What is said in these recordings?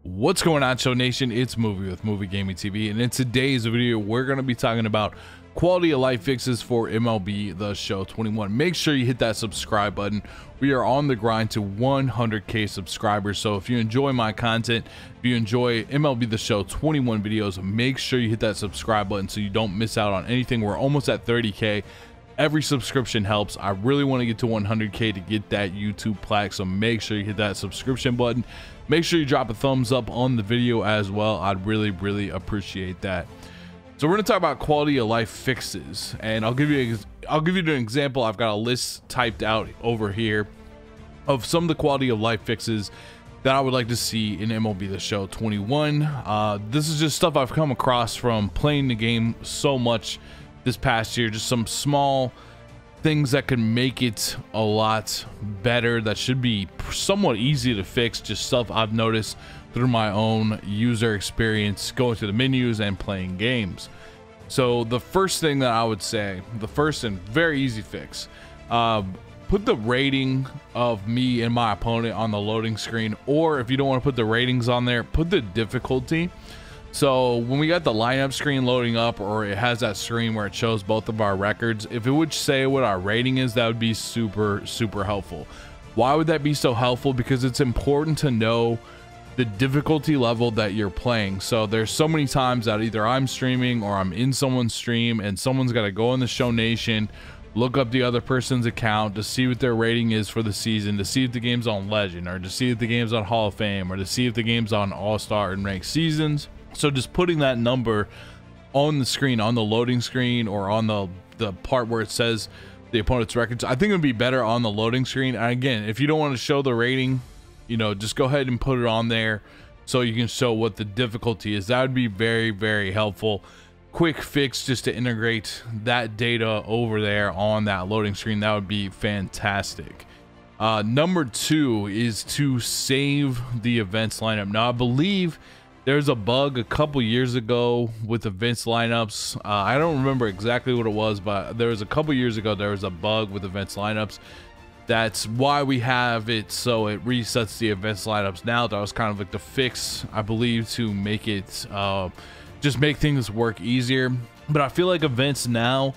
What's going on, Show Nation? It's Movie with Movie Gaming TV, and in today's video we're going to be talking about quality of life fixes for MLB The Show 21. Make sure you hit that subscribe button. We are on the grind to 100k subscribers, so if you enjoy my content, if you enjoy MLB The Show 21 videos, make sure you hit that subscribe button so you don't miss out on anything. We're almost at 30k. Every subscription helps. I really want to get to 100k to get that YouTube plaque, so make sure you hit that subscription button. Make sure you drop a thumbs up on the video as well. I'd really appreciate that. So we're going to talk about quality of life fixes, and I'll give you an example. I've got a list typed out over here of some of the quality of life fixes that I would like to see in MLB The Show 21. This is just stuff I've come across from playing the game so much this past year. Just some small things that can make it a lot better, that should be somewhat easy to fix. Just stuff I've noticed through my own user experience going to the menus and playing games. So the first thing that I would say, the first and very easy fix, put the rating of me and my opponent on the loading screen, or if you don't want to put the ratings on there, put the difficulty. So when we got the lineup screen loading up, or it has that screen where it shows both of our records, if it would say what our rating is, that would be super helpful. Why would that be so helpful? Because it's important to know the difficulty level that you're playing. So there's so many times that either I'm streaming or I'm in someone's stream, and someone's got to go in the Show Nation, look up the other person's account to see what their rating is for the season, to see if the game's on Legend, or to see if the game's on Hall of Fame, or to see if the game's on All-Star and Ranked Seasons. So just putting that number on the screen, on the loading screen, or on the part where it says the opponent's records, I think it would be better on the loading screen. And again, if you don't want to show the rating, you know, just go ahead and put it on there so you can show what the difficulty is. That would be very helpful. Quick fix just to integrate that data over there on that loading screen. That would be fantastic. Number two is to save the events lineup. Now, I believe there's a bug a couple years ago with events lineups. I don't remember exactly what it was, but there was a couple years ago there was a bug with events lineups. That's why we have it, so it resets the events lineups now. That was kind of like the fix, I believe, to make it just make things work easier. But I feel like events now,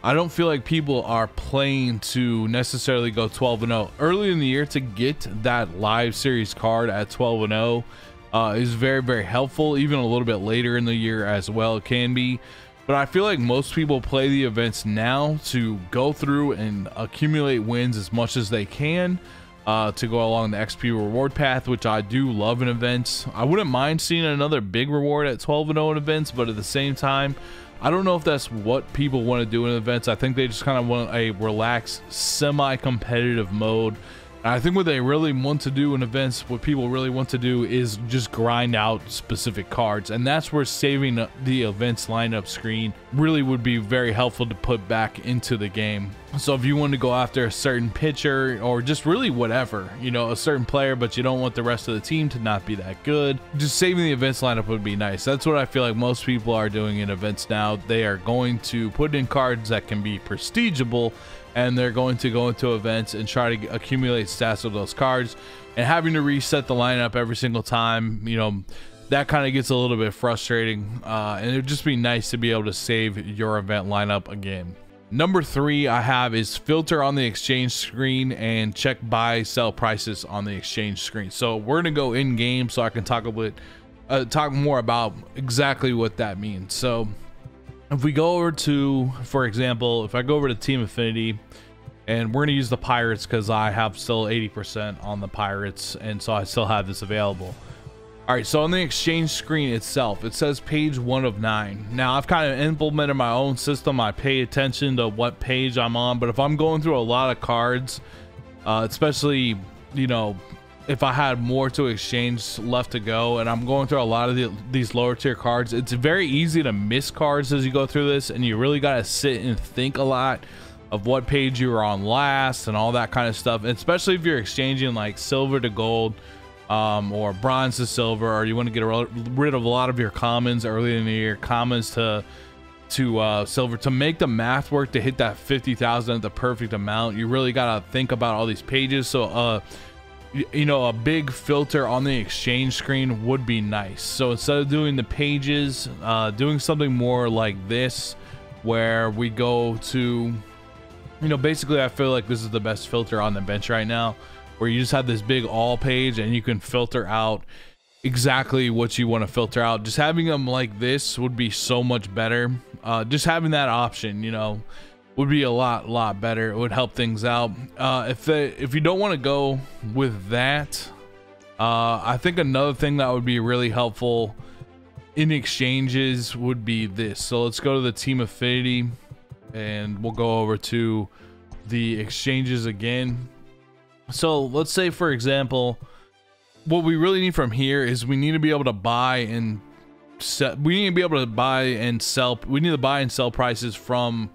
I don't feel like people are playing to necessarily go 12-0 early in the year. To get that live series card at 12-0 is very helpful. Even a little bit later in the year as well, it can be. But I feel like most people play the events now to go through and accumulate wins as much as they can, to go along the XP reward path, which I do love in events. I wouldn't mind seeing another big reward at 12-0 in events, but at the same time, I don't know if that's what people want to do in events. I think they just kind of want a relaxed, semi-competitive mode. I think what they really want to do in events, what people really want to do, is just grind out specific cards, and that's where saving the events lineup screen really would be very helpful to put back into the game. So if you want to go after a certain pitcher, or just really whatever, you know, a certain player, but you don't want the rest of the team to not be that good, just saving the events lineup would be nice. That's what I feel like most people are doing in events now. They are going to put in cards that can be prestigiable, and they're going to go into events and try to accumulate stats of those cards, and having to reset the lineup every single time, you know, that kind of gets a little bit frustrating. And it would just be nice to be able to save your event lineup again. Number three I have is filter on the exchange screen and check buy sell prices on the exchange screen. So we're gonna go in game so I can talk more about exactly what that means. So if we go over to, for example, if I go over to Team Affinity, and we're going to use the Pirates because I have still 80% on the Pirates, and so I still have this available. All right, so on the exchange screen itself, it says page 1 of 9. Now, I've kind of implemented my own system. I pay attention to what page I'm on, but if I'm going through a lot of cards, especially, you know, if I had more to exchange left to go, and I'm going through a lot of these lower tier cards, it's very easy to miss cards as you go through this, and you really got to sit and think a lot of what page you were on last and all that kind of stuff. And especially if you're exchanging like silver to gold, or bronze to silver, or you want to get rid of a lot of your commons early in the year, commons to silver, to make the math work to hit that 50,000 at the perfect amount. You really got to think about all these pages. So you know, a big filter on the exchange screen would be nice. So instead of doing the pages, doing something more like this, where we go to, you know, basically I feel like this is the best filter on the bench right now, where you just have this big all page and you can filter out exactly what you want to filter out. Just having them like this would be so much better. Just having that option, you know, would be a lot better. It would help things out. If you don't want to go with that, I think another thing that would be really helpful in exchanges would be this. So let's go to the team affinity and we'll go over to the exchanges again. So let's say, for example, what we really need from here is we need to be able to buy and sell. We need to be able to buy and sell. We need to buy and sell prices from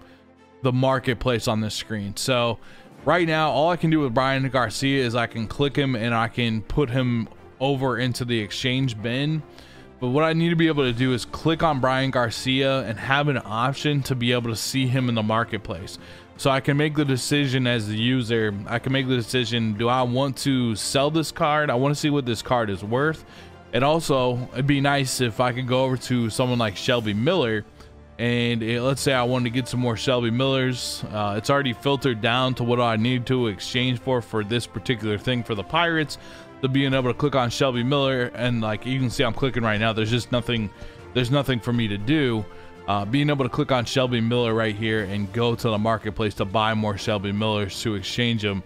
the marketplace on this screen. So right now, all I can do with Brian Garcia is I can click him and I can put him over into the exchange bin. But what I need to be able to do is click on Brian Garcia and have an option to be able to see him in the marketplace. So I can make the decision as the user. I can make the decision, do I want to sell this card? I want to see what this card is worth. And also, it'd be nice if I could go over to someone like Shelby Miller, and let's say I wanted to get some more Shelby Millers. It's already filtered down to what I need to exchange for this particular thing for the Pirates. To being able to click on Shelby Miller, and like you can see I'm clicking right now, there's just nothing, there's nothing for me to do. Being able to click on Shelby Miller right here and go to the marketplace to buy more Shelby Millers to exchange them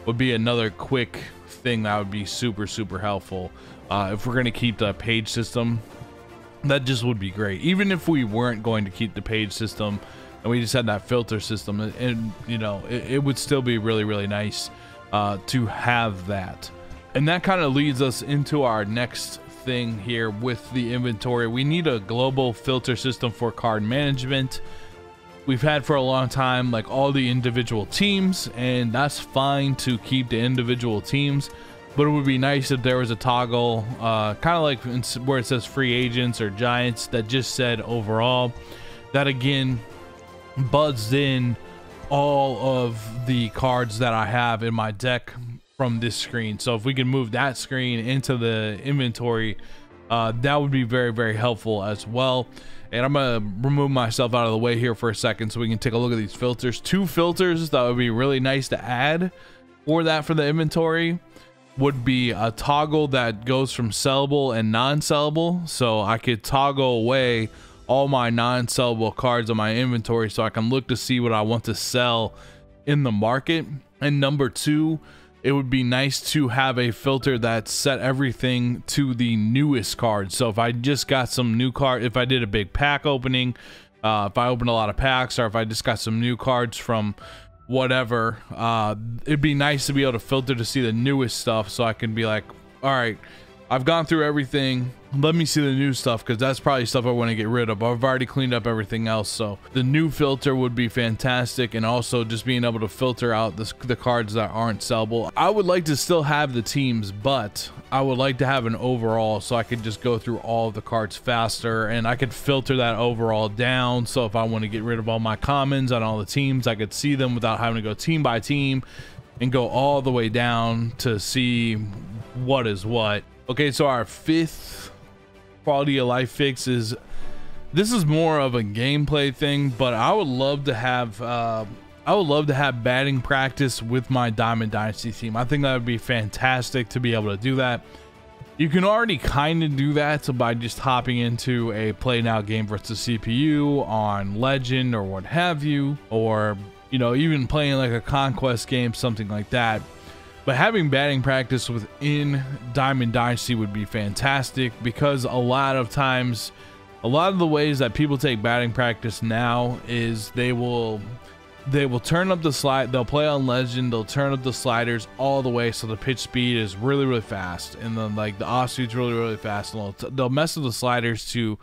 would be another quick thing that would be super helpful. If we're going to keep the page system, that just would be great. Even if we weren't going to keep the page system and we just had that filter system, and you know, it would still be really nice to have that. And that kind of leads us into our next thing here with the inventory. We need a global filter system for card management. We've had for a long time like all the individual teams, and that's fine to keep the individual teams, but it would be nice if there was a toggle, kind of like where it says free agents or giants, that just said overall. That again buzzed in all of the cards that I have in my deck from this screen. So if we can move that screen into the inventory, that would be very helpful as well. And I'm gonna remove myself out of the way here for a second so we can take a look at these filters. Two filters that would be really nice to add for the inventory would be a toggle that goes from sellable and non-sellable. So I could toggle away all my non-sellable cards on my inventory so I can look to see what I want to sell in the market. And number two, it would be nice to have a filter that set everything to the newest cards. So if I just got some new card, if I did a big pack opening, if I opened a lot of packs, or if I just got some new cards from whatever, it'd be nice to be able to filter to see the newest stuff, so I can be like, all right, I've gone through everything, let me see the new stuff, because that's probably stuff I want to get rid of. I've already cleaned up everything else, so the new filter would be fantastic. And also just being able to filter out the cards that aren't sellable. I would like to still have the teams, but I would like to have an overall, so I could just go through all of the cards faster, and I could filter that overall down. So if I want to get rid of all my commons on all the teams, I could see them without having to go team by team and go all the way down to see what is what. Okay, so our fifth quality of life fix is, this is more of a gameplay thing, but I would love to have batting practice with my Diamond Dynasty team. I think that would be fantastic to be able to do that. You can already kind of do that by just hopping into a play now game versus CPU on Legend or what have you, or you know, even playing like a conquest game, something like that. But having batting practice within Diamond Dynasty would be fantastic, because a lot of times, a lot of the ways that people take batting practice now is they will turn up the slide, they'll play on Legend, they'll turn up the sliders all the way so the pitch speed is really fast, and then like the off speed's really fast, and they'll mess with the sliders to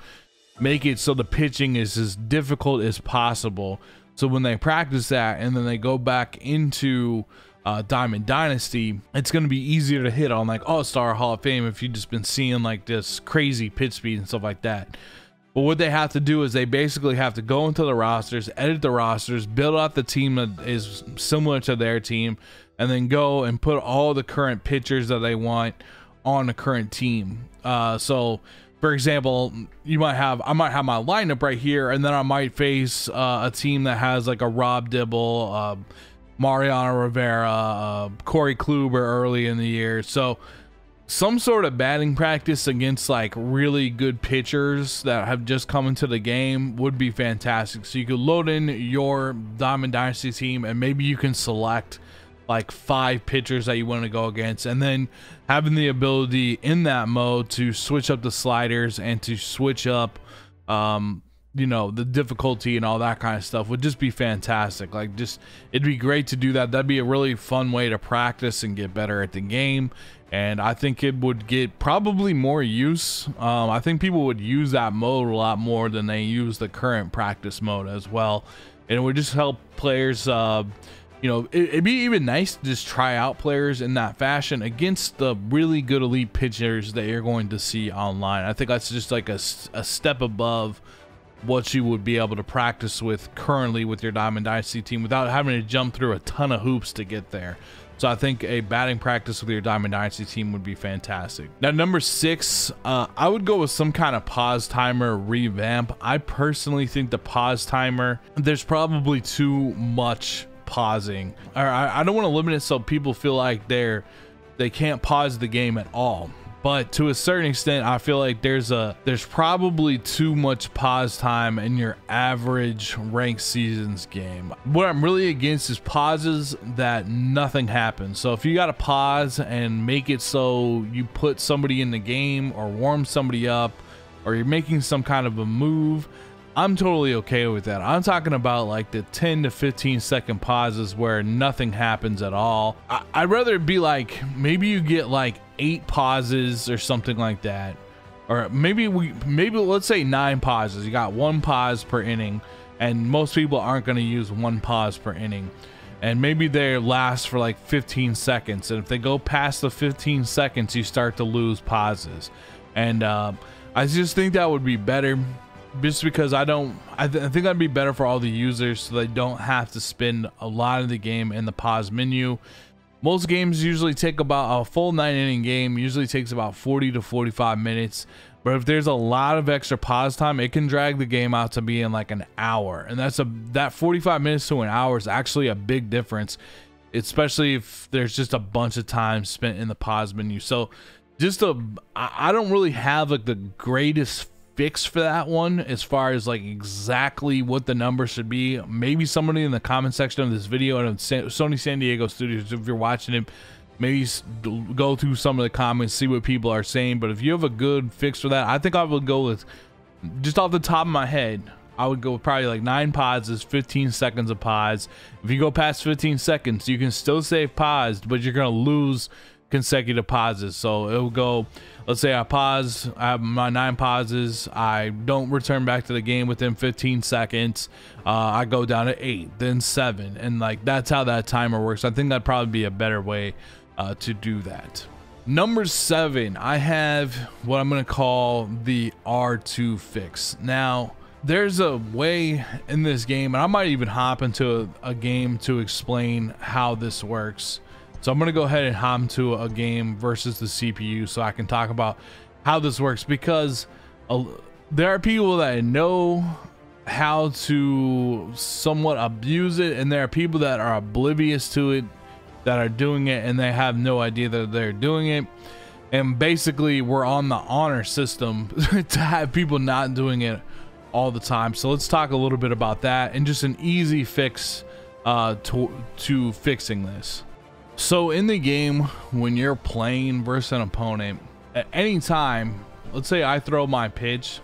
make it so the pitching is as difficult as possible. So when they practice that and then they go back into Diamond Dynasty, it's going to be easier to hit on like All-Star Hall of Fame if you've just been seeing like this crazy pitch speed and stuff like that. But what they have to do is they basically have to go into the rosters, edit the rosters, build out the team that is similar to their team, and then go and put all the current pitchers that they want on the current team. So for example, I might have my lineup right here, and then I might face a team that has like a Rob Dibble, Mariano Rivera, Corey Kluber early in the year. So some sort of batting practice against like really good pitchers that have just come into the game would be fantastic. So you could load in your Diamond Dynasty team, and maybe you can select like 5 pitchers that you want to go against, and then having the ability in that mode to switch up the sliders and to switch up you know, the difficulty and all that kind of stuff would just be fantastic. Like, just, it'd be great to do that. That'd be a really fun way to practice and get better at the game, and I think it would get probably more use. I think people would use that mode a lot more than they use the current practice mode as well, and it would just help players, you know, it'd be even nice to just try out players in that fashion against the really good elite pitchers that you're going to see online. I think that's just like a step above what you would be able to practice with currently with your Diamond Dynasty team without having to jump through a ton of hoops to get there. So I think a batting practice with your Diamond Dynasty team would be fantastic. Now, number 6, I would go with some kind of pause timer revamp. I personally think the pause timer, there's probably too much pausing. I don't want to limit it so people feel like they can't pause the game at all. But to a certain extent, I feel like there's probably too much pause time in your average ranked seasons game. What I'm really against is pauses that nothing happens. So if you got to pause and make it so you put somebody in the game or warm somebody up, or you're making some kind of a move, I'm totally okay with that. I'm talking about like the 10 to 15 second pauses where nothing happens at all. I'd rather it be like, maybe you get like 8 pauses or something like that, or maybe let's say 9 pauses. You got 1 pause per inning, and most people aren't going to use 1 pause per inning, and maybe they last for like 15 seconds, and if they go past the 15 seconds, you start to lose pauses. And I just think that would be better, just because I think that'd be better for all the users, so they don't have to spend a lot of the game in the pause menu. Most games usually take about a full 9-inning game usually takes about 40 to 45 minutes, but if there's a lot of extra pause time, it can drag the game out to being like an hour, and that 45 minutes to an hour is actually a big difference, especially if there's just a bunch of time spent in the pause menu. So I don't really have like the greatest fix for that one as far as like exactly what the number should be. Maybe somebody in the comment section of this video at Sony San Diego Studios, if you're watching it, maybe go through some of the comments, see what people are saying. But if you have a good fix for that, I think I would go with, just off the top of my head, I would go with probably like 9 pauses, 15 seconds of pause. If you go past 15 seconds, you can still save paused, but you're gonna lose consecutive pauses. So it will go, let's say I pause, I have my 9 pauses, I don't return back to the game within 15 seconds, I go down to 8, then 7, and like that's how that timer works. I think that'd probably be a better way to do that. Number 7, I have what I'm going to call the R2 fix. Now, there's a way in this game, and I might even hop into a game to explain how this works. So I'm going to go ahead and hop into a game versus the CPU so I can talk about how this works, because there are people that know how to somewhat abuse it, and there are people that are oblivious to it, that are doing it, and they have no idea that they're doing it. And basically we're on the honor system to have people not doing it all the time. So let's talk a little bit about that and just an easy fix to fixing this. So in the game, when you're playing versus an opponent, at any time, let's say I throw my pitch,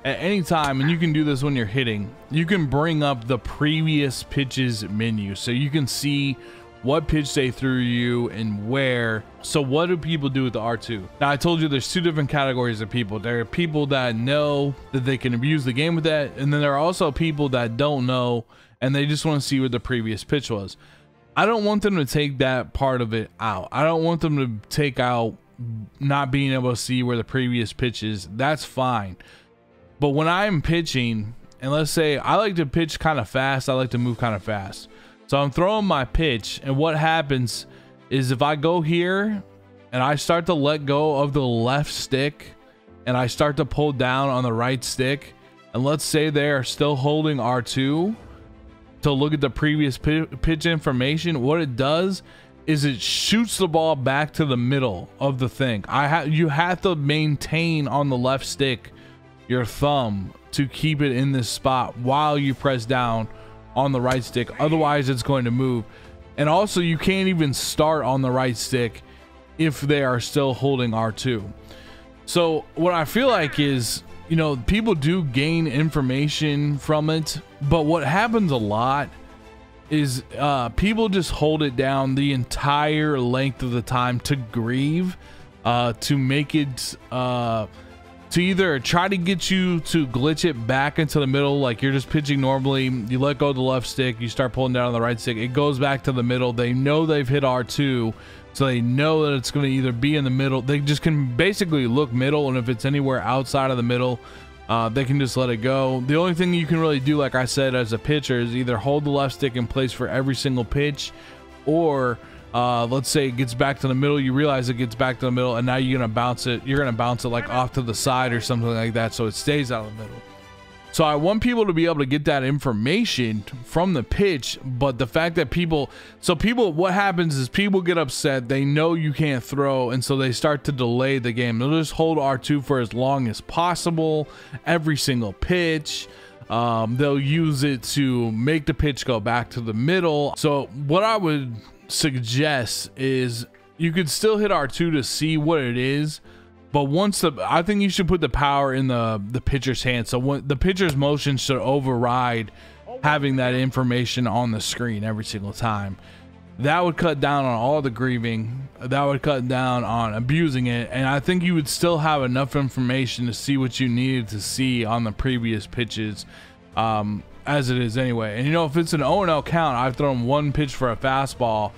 at any time, and you can do this when you're hitting, you can bring up the previous pitches menu so you can see what pitch they threw you and where. So what do people do with the R2? Now, I told you there's 2 different categories of people. There are people that know that they can abuse the game with that, and then there are also people that don't know and they just want to see what the previous pitch was. I don't want them to take that part of it out. I don't want them to take out not being able to see where the previous pitch is. That's fine. But when I'm pitching, and let's say I like to pitch kind of fast, I like to move kind of fast. So I'm throwing my pitch, and what happens is if I go here and I start to let go of the left stick and I start to pull down on the right stick, and let's say they are still holding R2 to look at the previous pitch information, what it does is it shoots the ball back to the middle of the thing. You have to maintain on the left stick your thumb to keep it in this spot while you press down on the right stick, otherwise it's going to move. And also you can't even start on the right stick if they are still holding R2. So what I feel like is, you know, people do gain information from it, but what happens a lot is people just hold it down the entire length of the time to grieve, to make it to either try to get you to glitch it back into the middle, like you're just pitching normally, you let go of the left stick, you start pulling down on the right stick, it goes back to the middle. They know they've hit R2, so they know that it's going to either be in the middle. They just can basically look middle, and if it's anywhere outside of the middle, they can just let it go. The only thing you can really do, like I said, as a pitcher is either hold the left stick in place for every single pitch, or let's say it gets back to the middle, you realize it gets back to the middle, and now you're gonna bounce it like off to the side or something like that, so it stays out of the middle. So I want people to be able to get that information from the pitch, but the fact that what happens is people get upset, they know you can't throw, and so they start to delay the game. They'll just hold R2 for as long as possible, every single pitch. They'll use it to make the pitch go back to the middle. So what I would suggest is you could still hit R2 to see what it is, but I think you should put the power in the pitcher's hand, so when the pitcher's motion should override having that information on the screen every single time. That would cut down on all the grieving, that would cut down on abusing it, and I think you would still have enough information to see what you needed to see on the previous pitches, as it is anyway. And you know, if it's an 0-0 count, I've thrown one pitch for a fastball,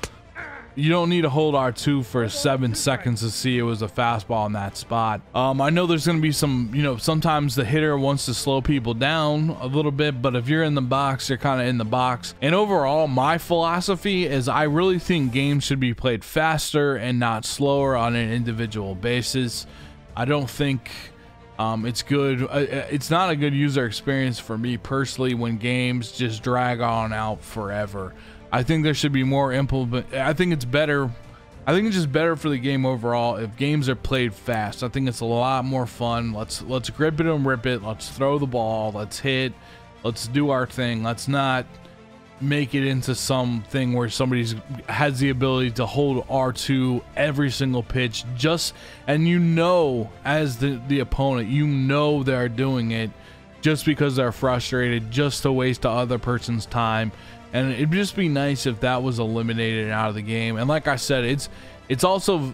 you don't need to hold R2 for 7 seconds to see it was a fastball in that spot. I know there's going to be some, you know, sometimes the hitter wants to slow people down a little bit, but if you're in the box, you're kind of in the box. And overall, my philosophy is I really think games should be played faster and not slower on an individual basis. I don't think it's good. It's not a good user experience for me personally when games just drag on out forever. I think there should be more I think it's better. I think it's just better for the game overall if games are played fast. I think it's a lot more fun. Let's grip it and rip it. Let's throw the ball. Let's hit. Let's do our thing. Let's not make it into something where somebody has the ability to hold R2 every single pitch, and you know, as the opponent, you know they're doing it just because they're frustrated, just to waste the other person's time. And it'd just be nice if that was eliminated out of the game. And like I said, it's also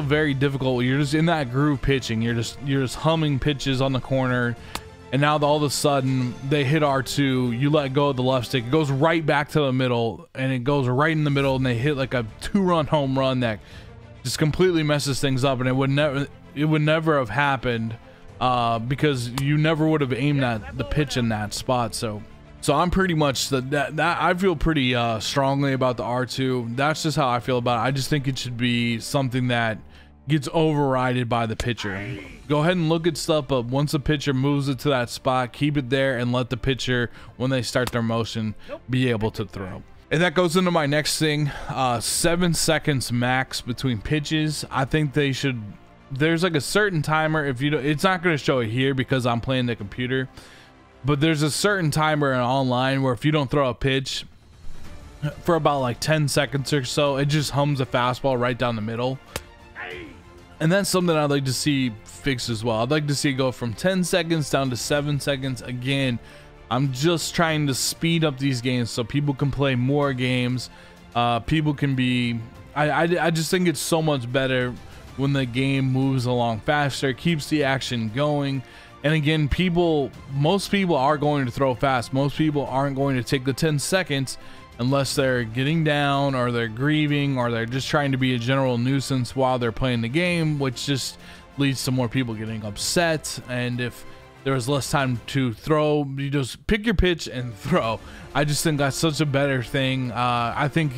very difficult. You're just in that groove pitching. You're just humming pitches on the corner, and now all of a sudden they hit R2. You let go of the left stick. It goes right back to the middle, and it goes right in the middle, and they hit like a 2-run home run that just completely messes things up. And it would never have happened because you never would have aimed the pitch in that spot. So I'm pretty much that I feel pretty strongly about the R2. That's just how I feel about it. I just think it should be something that gets overridden by the pitcher. Go ahead and look at stuff, but once the pitcher moves it to that spot, keep it there and let the pitcher, when they start their motion, be able to throw. And that goes into my next thing, 7 seconds max between pitches. I think they should, there's like a certain timer. If you don't, it's not going to show it here because I'm playing the computer, but there's a certain timer online where if you don't throw a pitch for about like 10 seconds or so, it just hums a fastball right down the middle. And that's something I'd like to see fixed as well. I'd like to see it go from 10 seconds down to 7 seconds. Again, I'm just trying to speed up these games so people can play more games. People can be, I just think it's so much better when the game moves along faster, keeps the action going. And again, most people are going to throw fast. Most people aren't going to take the 10 seconds unless they're getting down or they're grieving or they're just trying to be a general nuisance while they're playing the game, which just leads to more people getting upset. And if there was less time to throw. You just pick your pitch and throw. I just think that's such a better thing. I think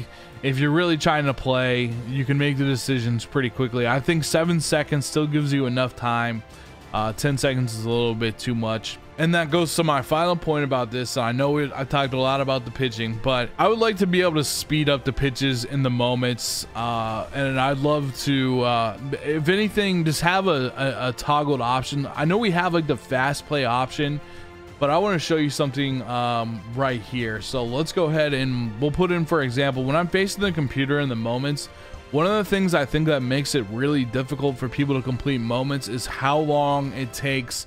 if you're really trying to play, you can make the decisions pretty quickly. I think 7 seconds still gives you enough time. 10 seconds is a little bit too much. And that goes to my final point about this. I know I talked a lot about the pitching, but I would like to be able to speed up the pitches in the moments. And I'd love to, if anything, just have a toggled option. I know we have like the fast play option, but I want to show you something right here. So let's go ahead and we'll put in, for example, when I'm facing the computer in the moments, one of the things I think that makes it really difficult for people to complete moments is how long it takes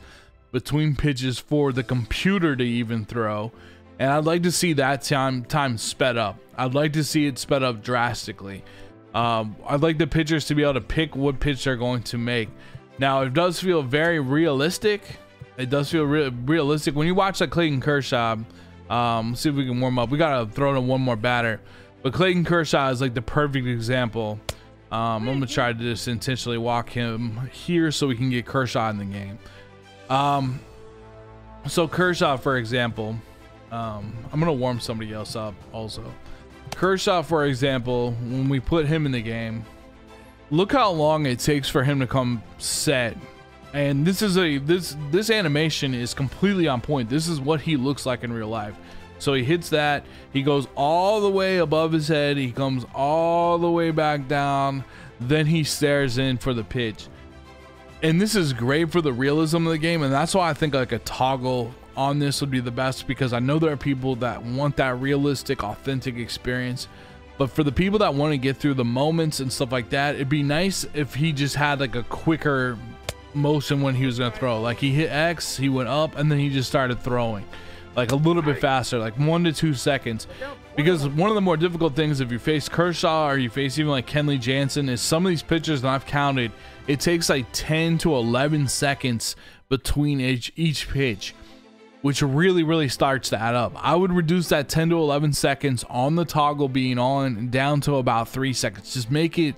between pitches for the computer to even throw. And I'd like to see that time sped up. I'd like to see it sped up drastically. I'd like the pitchers to be able to pick what pitch they're going to make. Now, it does feel very realistic. It does feel realistic when you watch like Clayton Kershaw. Let's see if we can warm up. We gotta throw in one more batter, but Clayton Kershaw is like the perfect example. I'm gonna try to just intentionally walk him here so we can get Kershaw in the game. So Kershaw, for example, I'm gonna warm somebody else up also. Kershaw, for example, when we put him in the game, look how long it takes for him to come set. And this is this animation is completely on point. This is what he looks like in real life. So he hits that, he goes all the way above his head, he comes all the way back down, then he stares in for the pitch. And this is great for the realism of the game, and that's why I think like a toggle on this would be the best, because I know there are people that want that realistic, authentic experience. But for the people that want to get through the moments and stuff like that, it'd be nice if he just had like a quicker motion when he was going to throw. Like he hit X, he went up, and then he just started throwing like a little bit faster, like 1 to 2 seconds. Because one of the more difficult things if you face Kershaw or you face even like Kenley Jansen is some of these pitchers that I've counted, it takes like 10 to 11 seconds between each pitch, which really starts to add up. I would reduce that 10 to 11 seconds on the toggle being on down to about 3 seconds. Just make it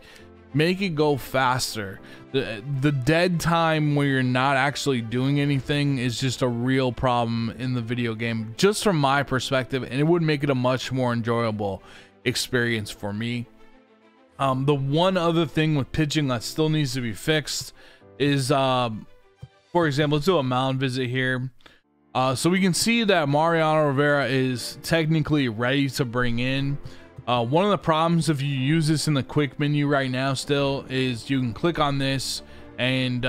go faster. The dead time where you're not actually doing anything is just a real problem in the video game, just from my perspective, and it would make it a much more enjoyable experience for me. The one other thing with pitching that still needs to be fixed is, for example, let's do a mound visit here. So we can see that Mariano Rivera is technically ready to bring in. One of the problems if you use this in the quick menu right now still is you can click on this and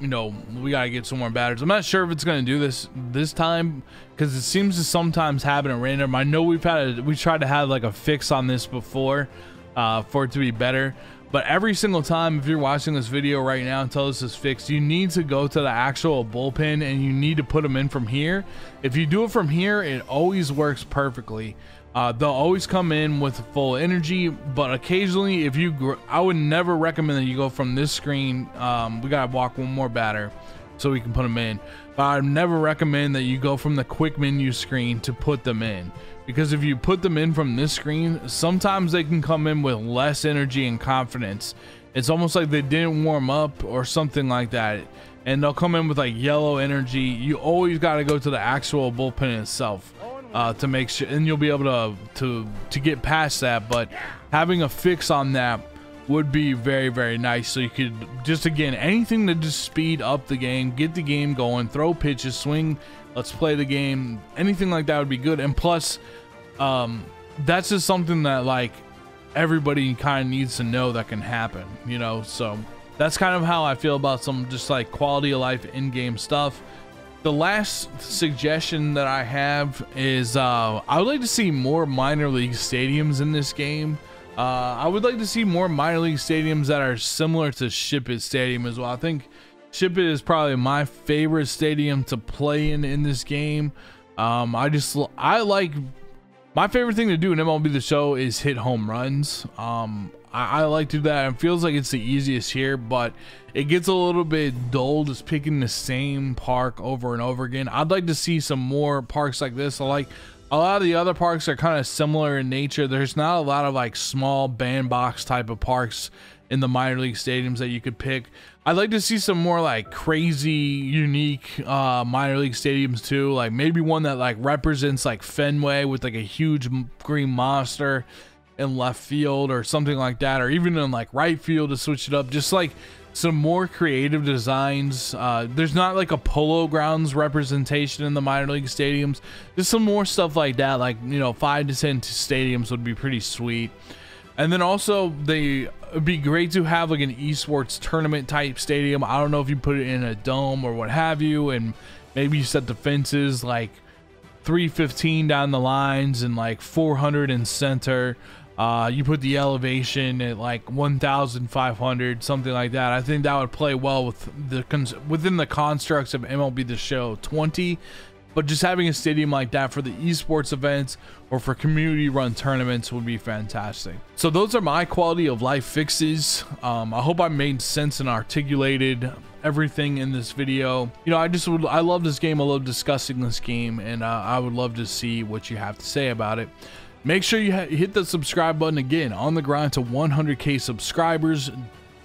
you know, we gotta get some more batters. I'm not sure if it's gonna do this time, because it seems to sometimes happen at random. I know we tried to have like a fix on this before for it to be better, but every single time, if you're watching this video right now until this is fixed, you need to go to the actual bullpen and you need to put them in from here. If you do it from here, it always works perfectly. They'll always come in with full energy, but occasionally if I would never recommend that you go from this screen. We gotta walk one more batter so we can put them in, but I'd never recommend that you go from the quick menu screen to put them in, because if you put them in from this screen, sometimes they can come in with less energy and confidence. It's almost like they didn't warm up or something like that, and they'll come in with like yellow energy. You always got to go to the actual bullpen itself to make sure, and you'll be able to get past that. But having a fix on that would be very nice, so you could just, again, anything to just speed up the game, get the game going, throw pitches, swing, let's play the game, anything like that would be good. And plus that's just something that like everybody kind of needs to know that can happen, you know. So that's kind of how I feel about some just like quality of life in-game stuff. The last suggestion that I have is I would like to see more minor league stadiums in this game. I would like to see more minor league stadiums that are similar to Ship It Stadium as well. I think Ship It is probably my favorite stadium to play in this game. I like, my favorite thing to do in MLB The Show is hit home runs. I like to do that. It feels like it's the easiest here, but it gets a little bit dull just picking the same park over and over again. I'd like to see some more parks like this. I like a lot of the other parks are kind of similar in nature. There's not a lot of like small bandbox type of parks in the minor league stadiums that you could pick. I'd like to see some more like crazy, unique minor league stadiums too. Like maybe one that like represents like Fenway with like a huge green monster in left field or something like that, or even in like right field to switch it up. Just like some more creative designs. There's not like a Polo Grounds representation in the minor league stadiums. Just some more stuff like that, like, you know, 5 to 10 stadiums would be pretty sweet. And then also it'd be great to have like an esports tournament type stadium. I don't know if you put it in a dome or what have you, and maybe you set the fences like 315 down the lines and like 400 in center. You put the elevation at like 1,500, something like that. I think that would play well with within the constructs of MLB The Show 20. But just having a stadium like that for the esports events or for community run tournaments would be fantastic. So those are my quality of life fixes. I hope I made sense and articulated everything in this video. You know, I love this game. I love discussing this game, and I would love to see what you have to say about it. Make sure you hit the subscribe button. Again, on the grind to 100K subscribers.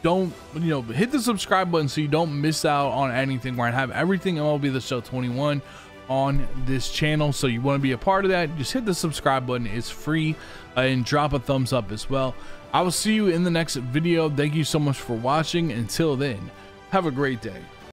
Don't, you know, hit the subscribe button so you don't miss out on anything. Where I have everything MLB The Show 21 on this channel. So you want to be a part of that, just hit the subscribe button. It's free, and drop a thumbs up as well. I will see you in the next video. Thank you so much for watching. Until then, have a great day.